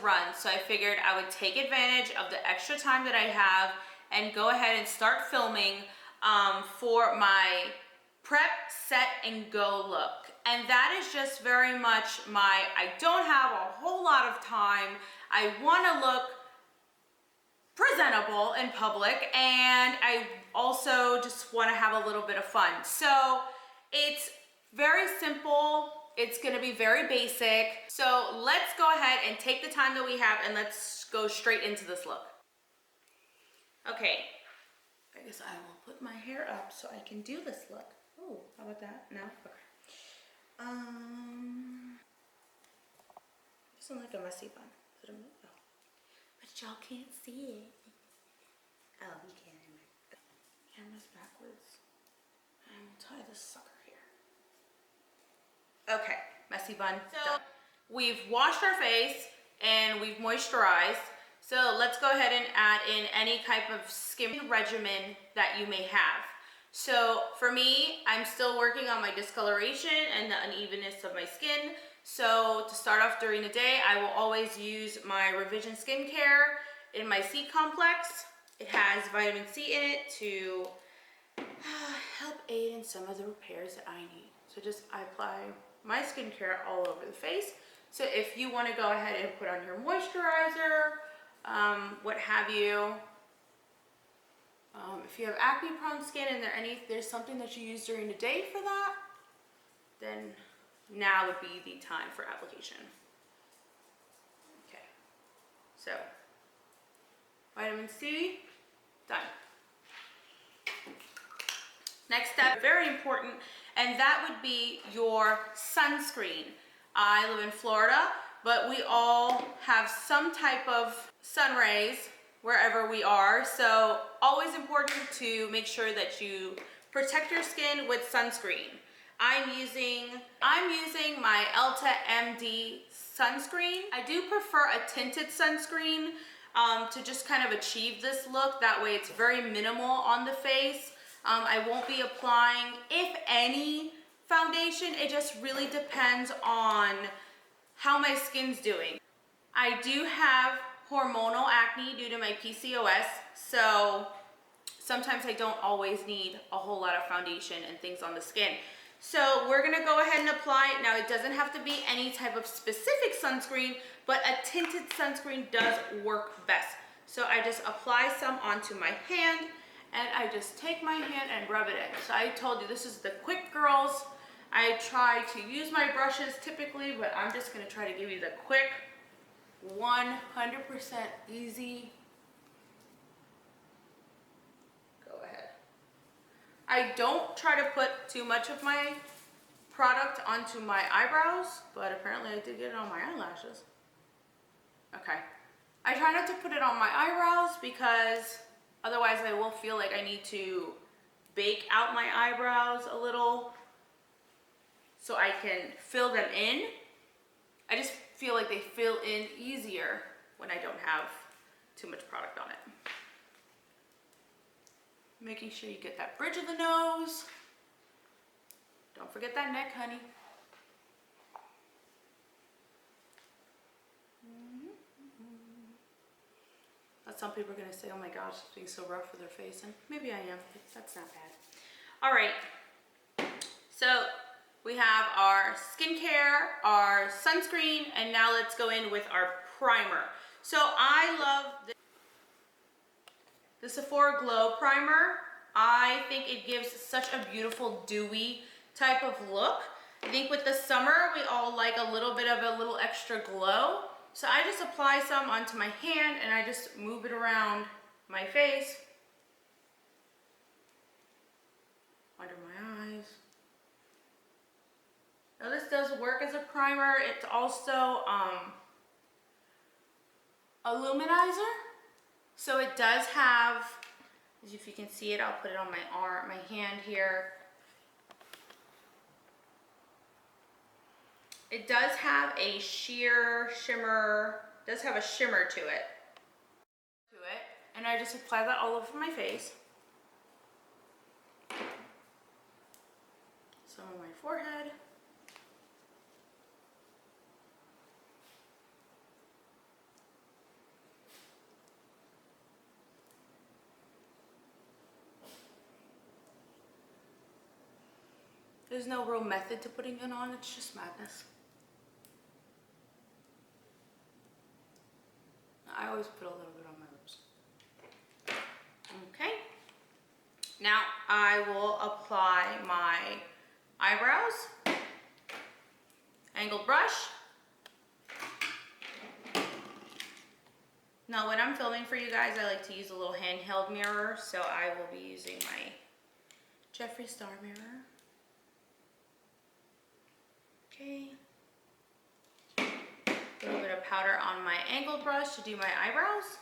run, so I figured I would take advantage of the extra time that I have and go ahead and start filming for my prep, set, and go look. And that is just very much my, I don't have a whole lot of time. I want to look presentable in public, and I also just want to have a little bit of fun. So it's very simple. It's going to be very basic. So let's go ahead and take the time that we have and let's go straight into this look. Okay, I guess I will put my hair up so I can do this look. Oh, how about that? No? Okay. Doesn't like a messy bun. Is it a oh. But y'all can't see it. Oh, you can. Camera's backwards. And we'll tie this sucker here. Okay, messy bun. So we've washed our face and we've moisturized. So let's go ahead and add in any type of skin regimen that you may have. So for me, I'm still working on my discoloration and the unevenness of my skin. So to start off during the day, I will always use my Revision Skincare in my C complex. It has vitamin C in it to help aid in some of the repairs that I need. So I apply my skincare all over the face. So if you want to go ahead and put on your moisturizer, what have you, if you have acne prone skin and there's something that you use during the day for that, then now would be the time for application. Okay, so vitamin C, done. Next step, very important, and that would be your sunscreen. I live in Florida, but we all have some type of sun rays wherever we are. So always important to make sure that you protect your skin with sunscreen. I'm using my Elta MD sunscreen. I do prefer a tinted sunscreen to just kind of achieve this look. That way it's very minimal on the face. I won't be applying, if any, foundation. It just really depends on how my skin's doing. I do have hormonal acne due to my PCOS, so sometimes I don't always need a whole lot of foundation and things on the skin. So we're gonna go ahead and apply it. Now it doesn't have to be any type of specific sunscreen, but a tinted sunscreen does work best. So I just apply some onto my hand and I just take my hand and rub it in. So I told you this is the quick girls. I try to use my brushes typically, but I'm just gonna try to give you the quick 100% easy. Go ahead. I don't try to put too much of my product onto my eyebrows, but apparently I did get it on my eyelashes. Okay. I try not to put it on my eyebrows because otherwise I will feel like I need to bake out my eyebrows a little so I can fill them in. I just feel like they fill in easier when I don't have too much product on it. Making sure you get that bridge of the nose. Don't forget that neck, honey. Some people are gonna say, oh my gosh, it's being so rough with their face, and maybe I am, but that's not bad. All right, so we have our skincare, our sunscreen, and now let's go in with our primer. So I love the Sephora Glow Primer. I think it gives such a beautiful dewy type of look. I think with the summer, we all like a little bit of a little extra glow. So I just apply some onto my hand and I just move it around my face, under my eyes. Now this does work as a primer. It's also a luminizer. So it does have, as if you can see it, I'll put it on my arm, my hand here. It does have a shimmer, does have a shimmer to it. And I just apply that all over my face. Some on my forehead. There's no real method to putting it on, it's just madness. I always put a little bit on my lips. Okay. Now I will apply my eyebrows. Angled brush. Now when I'm filming for you guys, I like to use a little handheld mirror, so I will be using my Jeffree Star mirror. Okay. A little bit of powder on my angled brush to do my eyebrows.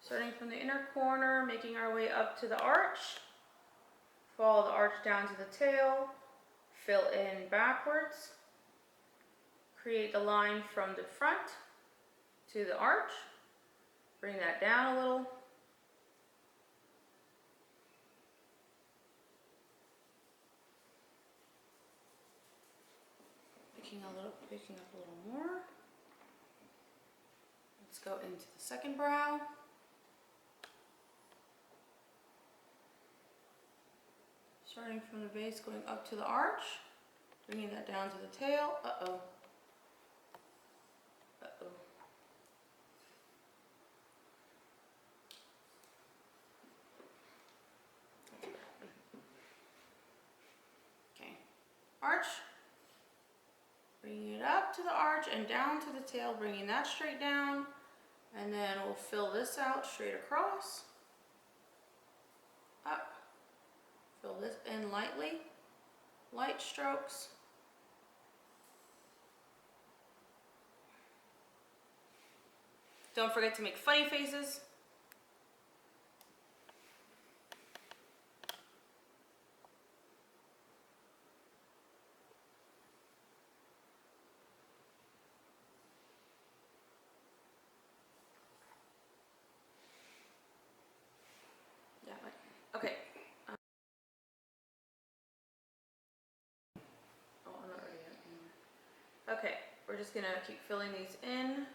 Starting from the inner corner, making our way up to the arch. Follow the arch down to the tail. Fill in backwards. Create the line from the front to the arch. Bring that down a little. Picking up a little more. Let's go into the second brow. Starting from the base, going up to the arch, bringing that down to the tail. Uh-oh. Uh-oh. Okay. Arch. Bringing it up to the arch and down to the tail, bringing that straight down. And then we'll fill this out straight across. Up. Fill this in lightly. Light strokes. Don't forget to make funny faces. Okay. Oh, I'm not ready yet. Okay, we're just gonna keep filling these in.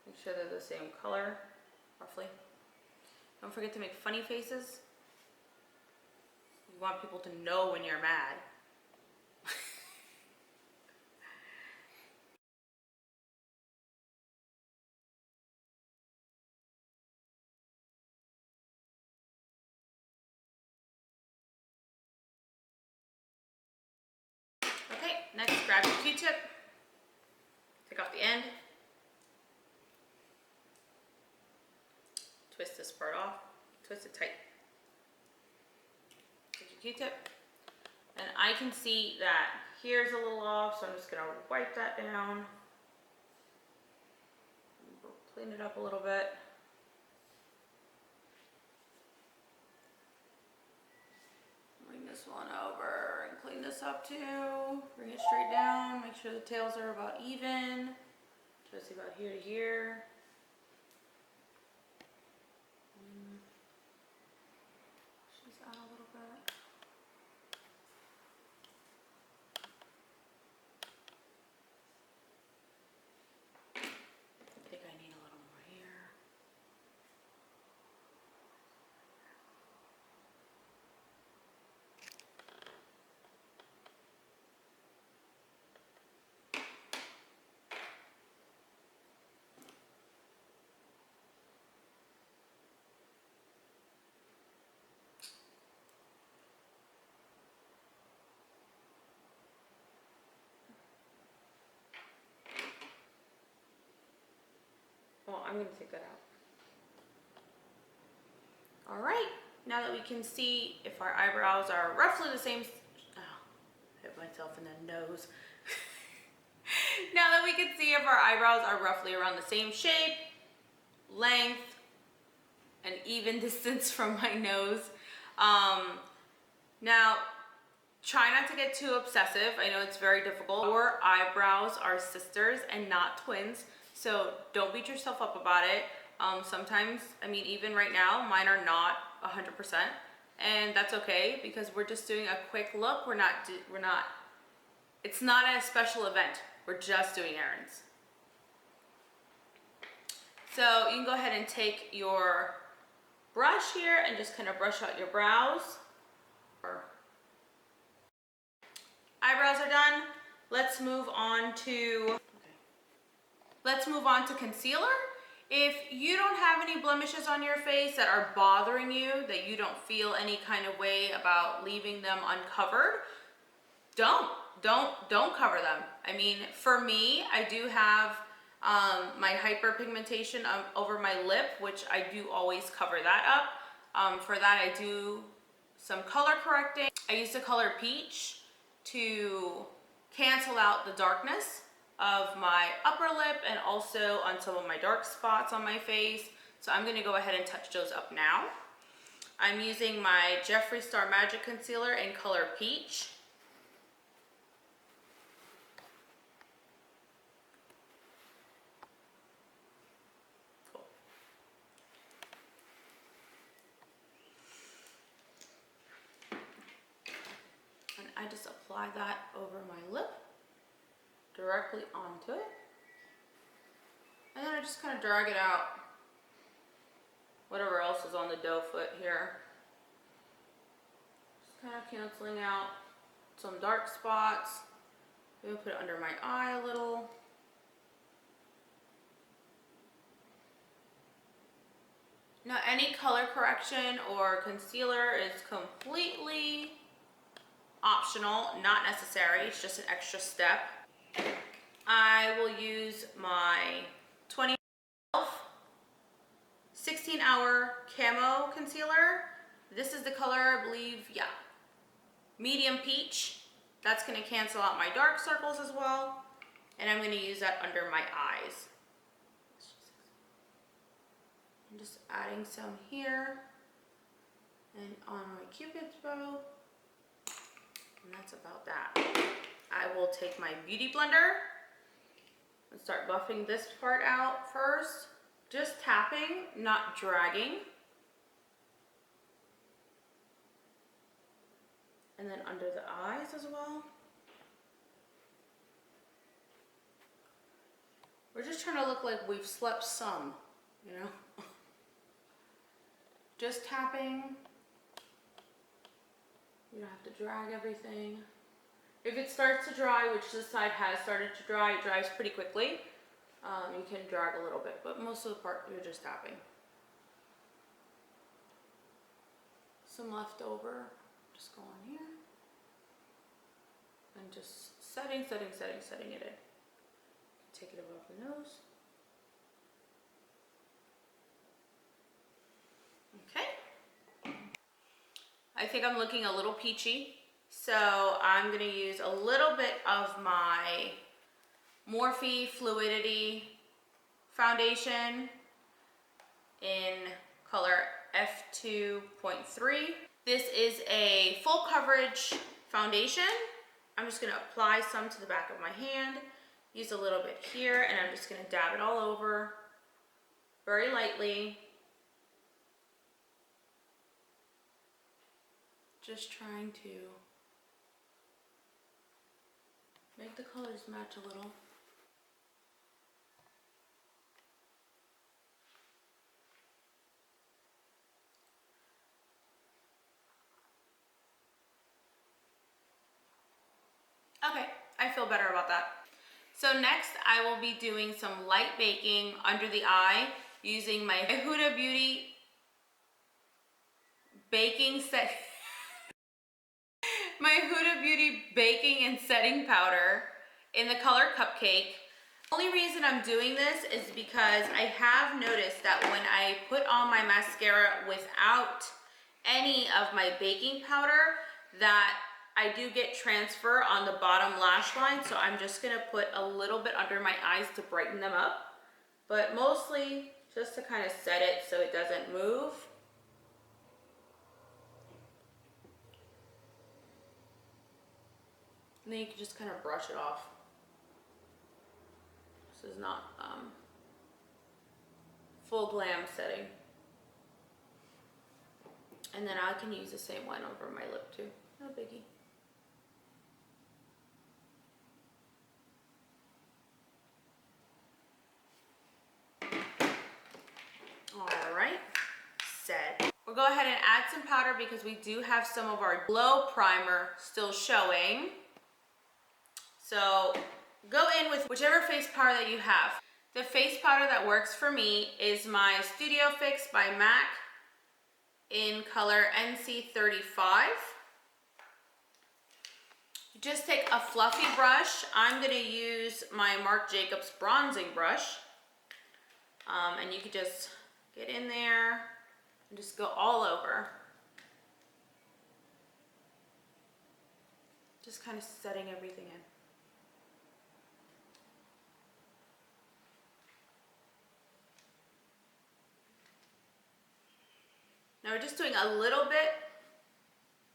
Make sure they're the same color, roughly. Don't forget to make funny faces. You want people to know when you're mad. Okay, next grab your Q-tip. Take off the end. Twist this part off. Twist it tight. Take your Q-tip. And I can see that here's a little off, so I'm just gonna wipe that down. Clean it up a little bit. Bring this one over and clean this up too. Bring it straight down. Make sure the tails are about even. Just about here to here. She's out a little bit. I think I need a little more here. Well, I'm going to take that out. All right, now that we can see if our eyebrows are roughly the same, hit myself in the nose. Now that we can see if our eyebrows are roughly around the same shape, length, and even distance from my nose. Now, try not to get too obsessive. I know it's very difficult. Our eyebrows are sisters and not twins. So don't beat yourself up about it. Sometimes, I mean, even right now, mine are not 100%, and that's okay because we're just doing a quick look. It's not a special event. We're just doing errands. So you can go ahead and take your brush here and just kind of brush out your brows. Eyebrows are done. Let's move on to concealer. If you don't have any blemishes on your face that are bothering you, that you don't feel any kind of way about leaving them uncovered, don't cover them. I mean, for me, I do have my hyperpigmentation over my lip, which I do always cover that up. For that, I do some color correcting. I use the color Peach to cancel out the darkness of my upper lip and also on some of my dark spots on my face. So I'm going to go ahead and touch those up now. I'm using my Jeffree Star Magic Concealer in color Peach. Cool. And I just apply that over my lip, directly onto it. And then I just kind of drag it out, whatever else is on the doe foot here. Just kind of canceling out some dark spots. Maybe put it under my eye a little. Now, any color correction or concealer is completely optional, not necessary. It's just an extra step. I will use my 16-hour camo concealer. This is the color, I believe, yeah, medium peach. That's going to cancel out my dark circles as well. And I'm going to use that under my eyes. I'm just adding some here and on my Cupid's bow. And that's about that. I will take my beauty blender and start buffing this part out first. Just tapping, not dragging. And then under the eyes as well. We're just trying to look like we've slept some, you know? Just tapping. You don't have to drag everything. If it starts to dry, which this side has started to dry, it dries pretty quickly. You can drag a little bit, but most of the part you're just tapping. Some left over, just go on here. And just setting it in. Take it above the nose. Okay. I think I'm looking a little peachy, so I'm gonna use a little bit of my Morphe Fluidity foundation in color F2.3. This is a full coverage foundation. I'm just gonna apply some to the back of my hand, use a little bit here, and I'm just gonna dab it all over very lightly. Just trying to make the colors match a little. Okay, I feel better about that. So next I will be doing some light baking under the eye using my Huda Beauty baking set. My Huda Beauty baking and setting powder in the color Cupcake. The only reason I'm doing this is because I have noticed that when I put on my mascara without any of my baking powder, that I do get transfer on the bottom lash line, so I'm just gonna put a little bit under my eyes to brighten them up, but mostly just to kind of set it so it doesn't move. And then you can just kind of brush it off. This is not full glam setting. And then I can use the same one over my lip too, no biggie. All right, set. we'll go ahead and add some powder because we do have some of our glow primer still showing. So go in with whichever face powder that you have. The face powder that works for me is my Studio Fix by MAC in color NC35. Just take a fluffy brush. I'm gonna use my Marc Jacobs bronzing brush. And you could just get in there and just go all over. Just kind of setting everything in. Now we're just doing a little bit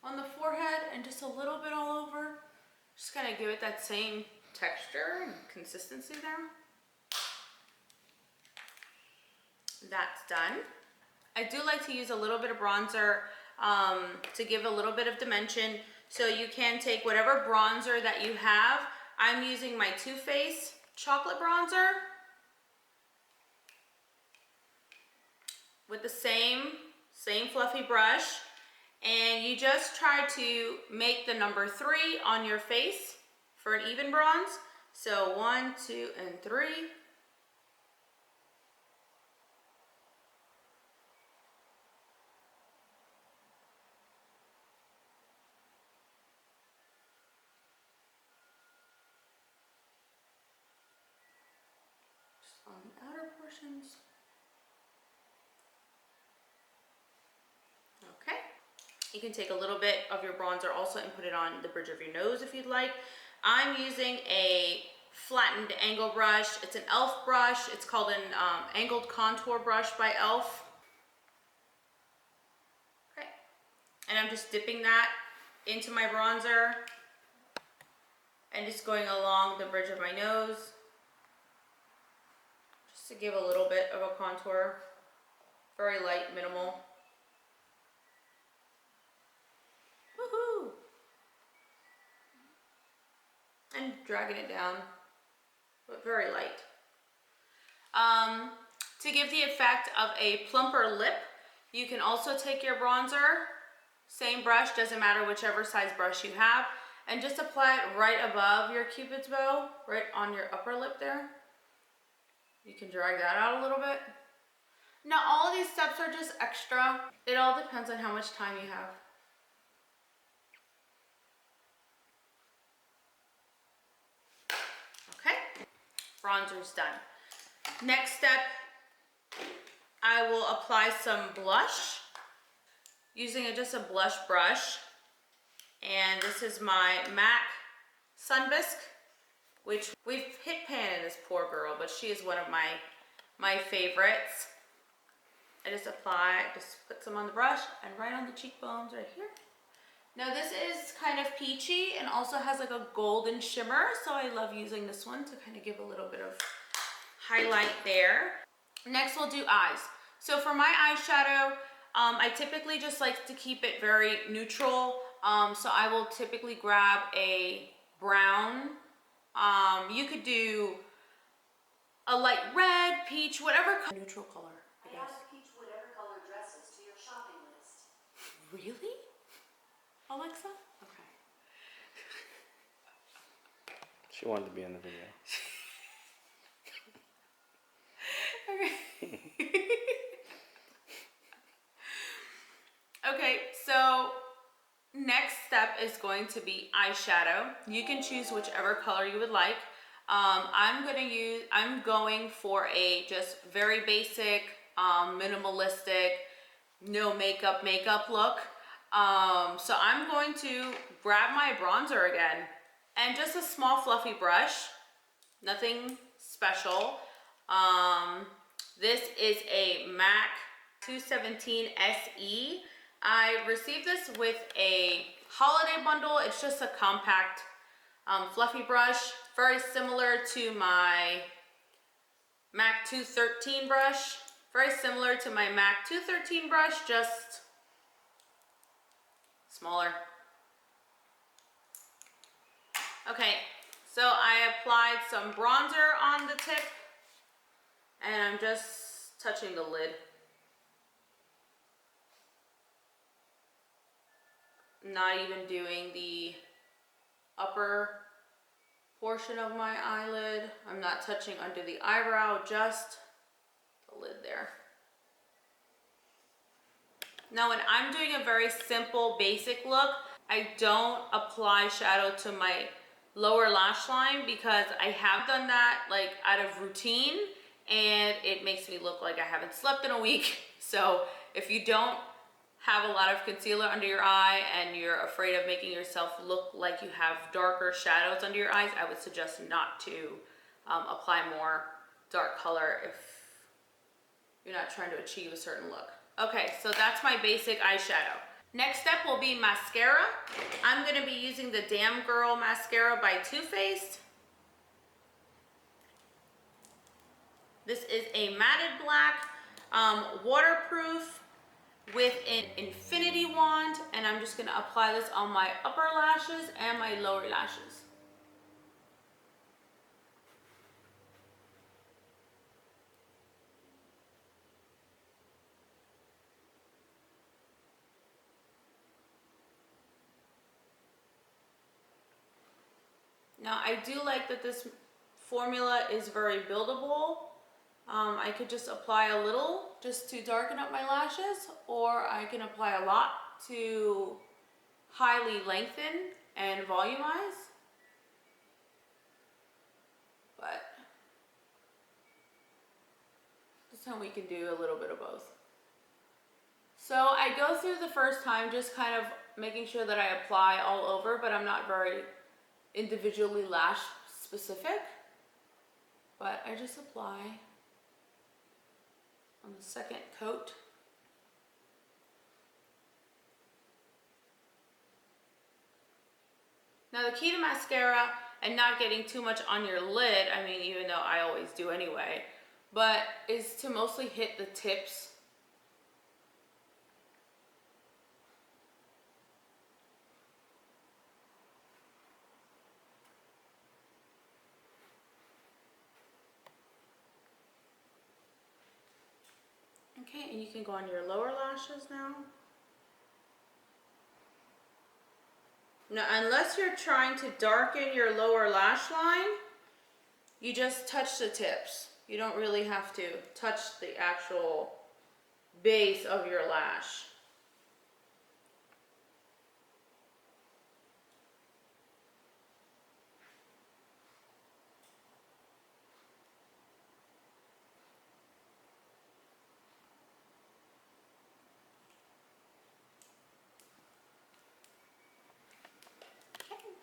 on the forehead and just a little bit all over. Just kind of give it that same texture and consistency there. That's done. I do like to use a little bit of bronzer to give a little bit of dimension. So you can take whatever bronzer that you have. I'm using my Too Faced chocolate bronzer with the same fluffy brush, and you just try to make the number 3 on your face for an even bronze. So 1, 2, and 3. Just on the outer portions. Okay. You can take a little bit of your bronzer also and put it on the bridge of your nose if you'd like. I'm using a flattened angle brush. It's an e.l.f. brush. It's called an angled contour brush by e.l.f. Okay. And I'm just dipping that into my bronzer and just going along the bridge of my nose just to give a little bit of a contour. Very light, minimal. Woohoo! And dragging it down, but very light. To give the effect of a plumper lip, you can also take your bronzer, same brush, doesn't matter whichever size brush you have, and just apply it right above your Cupid's bow, right on your upper lip there. You can drag that out a little bit. Now all of these steps are just extra. It all depends on how much time you have. Bronzer's done. Next step, I will apply some blush using just a blush brush. And this is my MAC Sun Bisque, which we've hit pan in this poor girl, but she is one of my favorites. I just put some on the brush and right on the cheekbones right here. Now this is kind of peachy and also has like a golden shimmer, so I love using this one to kind of give a little bit of highlight there. Next we'll do eyes. So for my eyeshadow, I typically just like to keep it very neutral. So I will typically grab a brown. You could do a light red, peach, whatever neutral color. I guess. Add peach whatever color dresses to your shopping list. Really? Alexa? Okay. She wanted to be in the video. Okay. Okay, so next step is going to be eyeshadow. You can choose whichever color you would like. I'm going for a just very basic, minimalistic, no makeup look. So I'm going to grab my bronzer again and just a small fluffy brush, nothing special. This is a MAC 217 SE. I received this with a holiday bundle. It's just a compact fluffy brush, very similar to my MAC 213 brush, very similar to my MAC 213 brush, just smaller. Okay, so I applied some bronzer on the tip and I'm just touching the lid. not even doing the upper portion of my eyelid. I'm not touching under the eyebrow, just the lid there. Now when I'm doing a very simple basic look, I don't apply shadow to my lower lash line because I have done that like out of routine and it makes me look like I haven't slept in a week. So if you don't have a lot of concealer under your eye and you're afraid of making yourself look like you have darker shadows under your eyes, I would suggest not to apply more dark color if you're not trying to achieve a certain look. Okay, so that's my basic eyeshadow. Next step will be mascara. I'm gonna be using the Damn Girl Mascara by Too Faced. This is a matted black, waterproof with an infinity wand, and I'm just gonna apply this on my upper lashes and my lower lashes. Now I do like that this formula is very buildable. I could just apply a little just to darken up my lashes, or I can apply a lot to highly lengthen and volumize. But this time we can do a little bit of both. So I go through the first time just kind of making sure that I apply all over, but I'm not very individually lash specific. But I just apply on the second coat. Now the key to mascara and not getting too much on your lid, I mean, even though I always do anyway, but is to mostly hit the tips. Okay, and you can go on your lower lashes now. Now, unless you're trying to darken your lower lash line, you just touch the tips. You don't really have to touch the actual base of your lash.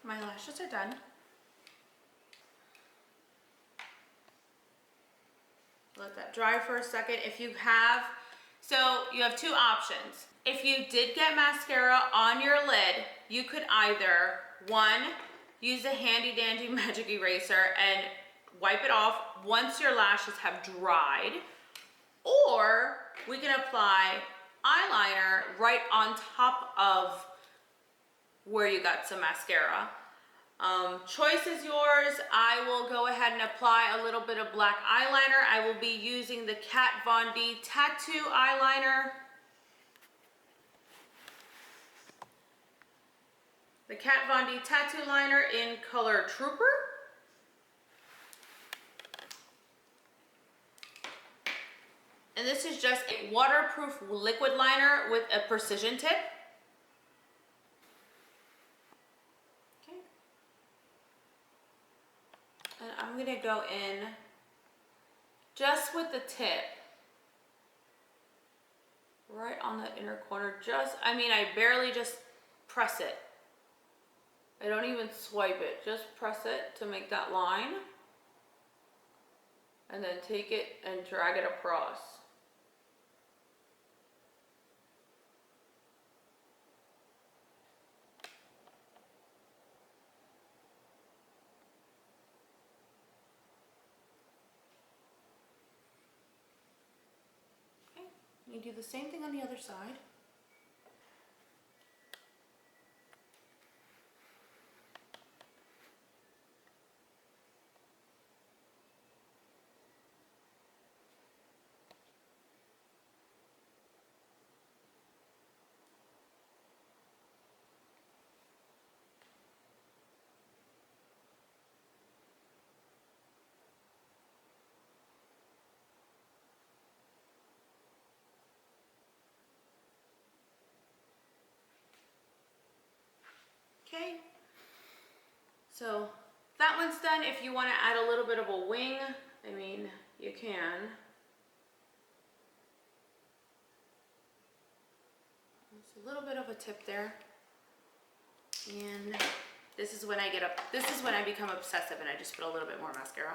My lashes are done. Let that dry for a second. So you have two options. If you did get mascara on your lid, you could either, one, use a handy dandy magic eraser and wipe it off once your lashes have dried, or we can apply eyeliner right on top of where you got some mascara. Choice is yours. I will go ahead and apply a little bit of black eyeliner. I will be using the Kat Von D Tattoo eyeliner. The Kat Von D Tattoo liner in color Trooper. And this is just a waterproof liquid liner with a precision tip. And I'm gonna go in just with the tip, right on the inner corner. I barely just press it. I don't even swipe it, just press it to make that line. And then take it and drag it across. You do the same thing on the other side. Okay. So that one's done. If you want to add a little bit of a wing, I mean, you can. There's a little bit of a tip there. And this is when I become obsessive and I just put a little bit more mascara.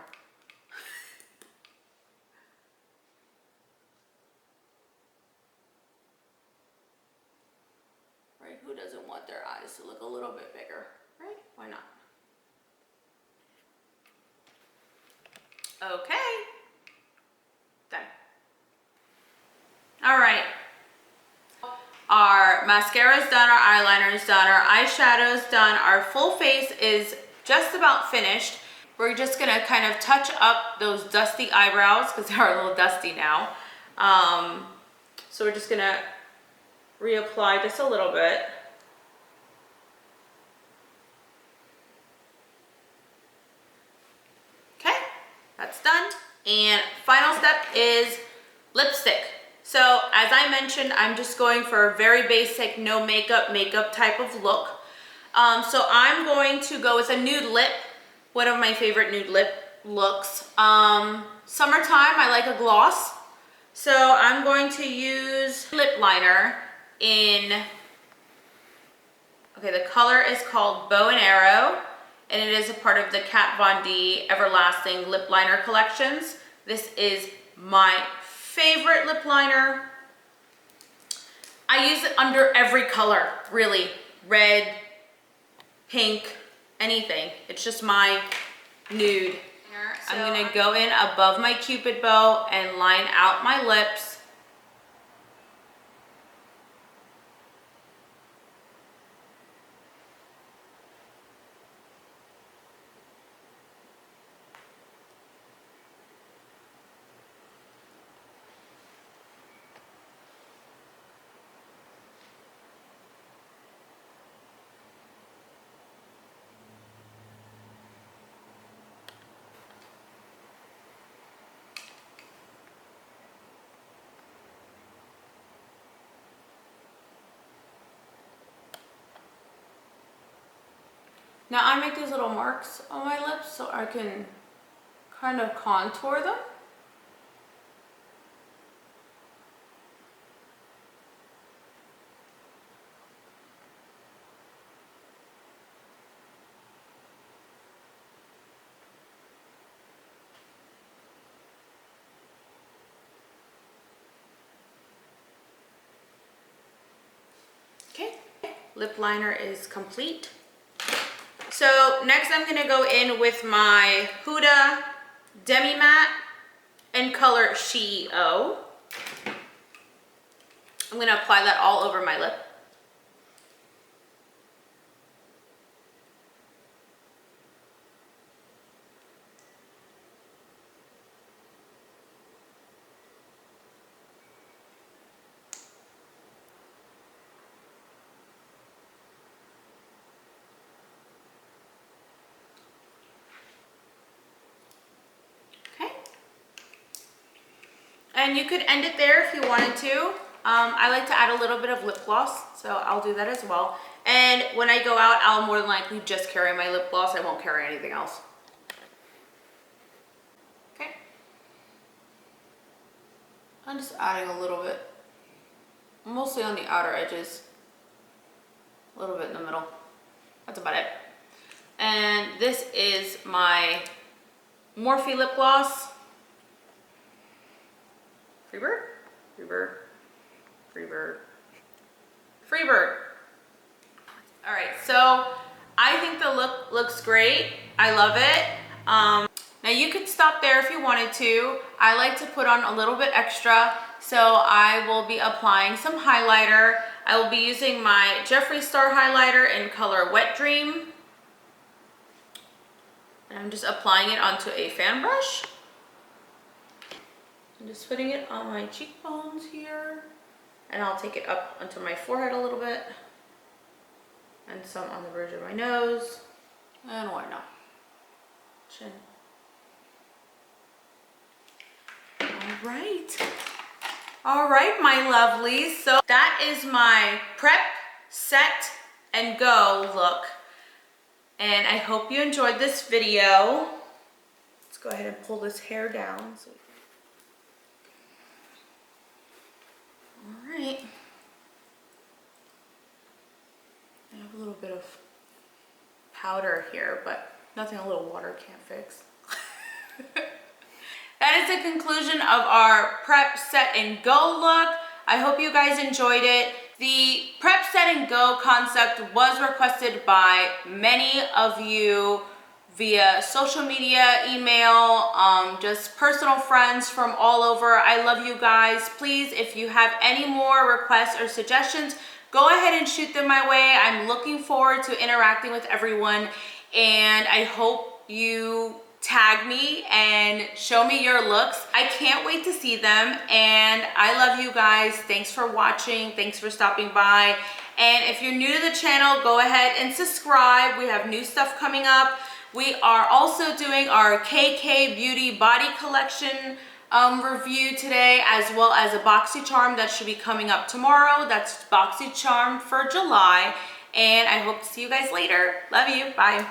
Right? Who doesn't want their eyes to look a little bit bigger, right? Why not? Okay. Done. All right. Our mascara is done, our eyeliner is done, our eyeshadow is done, our full face is just about finished. We're just gonna kind of touch up those dusty eyebrows because they're a little dusty now. So we're just gonna reapply just a little bit. Okay, that's done. And final step is lipstick. So as I mentioned, I'm just going for a very basic, no makeup type of look. So I'm going to go with a nude lip, one of my favorite nude lip looks. Summertime, I like a gloss. So I'm going to use lip liner in, okay, the color is called Bow and Arrow, and it is a part of the Kat Von D Everlasting Lip Liner collections. This is my favorite lip liner. I use it under every color, really. Red, pink, anything. It's just my nude. So I'm gonna go in above my Cupid bow and line out my lips. Now I make these little marks on my lips so I can kind of contour them. Okay, lip liner is complete. So next I'm gonna go in with my Huda Demi Matte in color CEO. I'm gonna apply that all over my lip. And you could end it there if you wanted to. I like to add a little bit of lip gloss, so I'll do that as well. And when I go out, I'll more than likely just carry my lip gloss. I won't carry anything else. Okay. I'm just adding a little bit, mostly on the outer edges, a little bit in the middle. That's about it. And this is my Morphe lip gloss. Freebird? Freebird? Freebird? Freebird! All right, so I think the look looks great. I love it. Now you could stop there if you wanted to. I like to put on a little bit extra, so I will be applying some highlighter. I will be using my Jeffree Star highlighter in color Wet Dream. And I'm just applying it onto a fan brush. I'm just putting it on my cheekbones here, and I'll take it up onto my forehead a little bit, and some on the bridge of my nose, and why not? Chin. All right, my lovelies. So that is my prep, set, and go look. And I hope you enjoyed this video. Let's go ahead and pull this hair down. All right. I have a little bit of powder here, but nothing a little water can't fix. That is the conclusion of our prep, set, and go look. I hope you guys enjoyed it. The prep, set, and go concept was requested by many of you via social media, email, just personal friends from all over. I love you guys. Please, if you have any more requests or suggestions, go ahead and shoot them my way. I'm looking forward to interacting with everyone, and I hope you tag me and show me your looks. I can't wait to see them, and I love you guys. Thanks for watching. Thanks for stopping by. And if you're new to the channel, go ahead and subscribe. We have new stuff coming up. We are also doing our KK Beauty Body Collection review today, as well as a BoxyCharm that should be coming up tomorrow. That's BoxyCharm for July. And I hope to see you guys later. Love you. Bye.